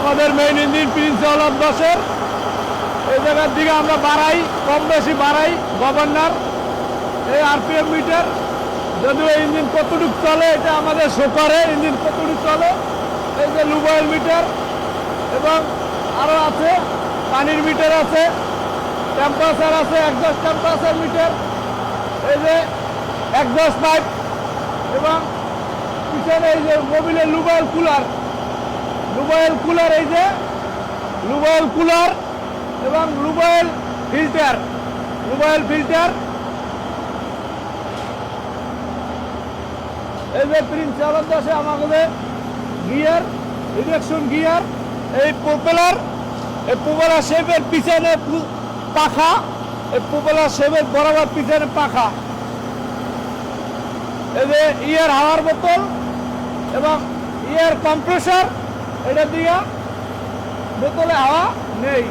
আমাদের main engine Prince আওলাদ 10-এর এই জায়গার দিকে আমরা বাড়াই, কম বেশি বাড়াই গভর্নর এই আরপিএম মিটার। যদিও ইঞ্জিন কতটুকু চলে এটা আমাদের শো করে, ইঞ্জিন কতটুকু চলে। এই যে লুব অয়েল মিটার এবং আরও আছে, পানির মিটার আছে, টেম্পারেচার আছে, একজস্ট টেম্পারেচার মিটার, এই যে একজস্ট পাইপ এবং পিছনে এই যে মোবিলের lube oil cooler, lube oil cooler, এই যে লুব অয়েল কুলার এবং lube oil filter, lube oil filter. এই যে প্রিন্স আওলাদ 10-এ আমাদের গিয়ার, ইঞ্জেকশন গিয়ার, এই প্রপেলার, এই প্রপেলার শেপের পিছনে পাখা, এই প্রপেলার শেপের বরাবর পিছনে পাখা। এই যে ইয়ার হাওয়ার বোতল এবং ইয়ার কম্প্রেসর, এটা দিয়ে বোতলে হাওয়া নেই।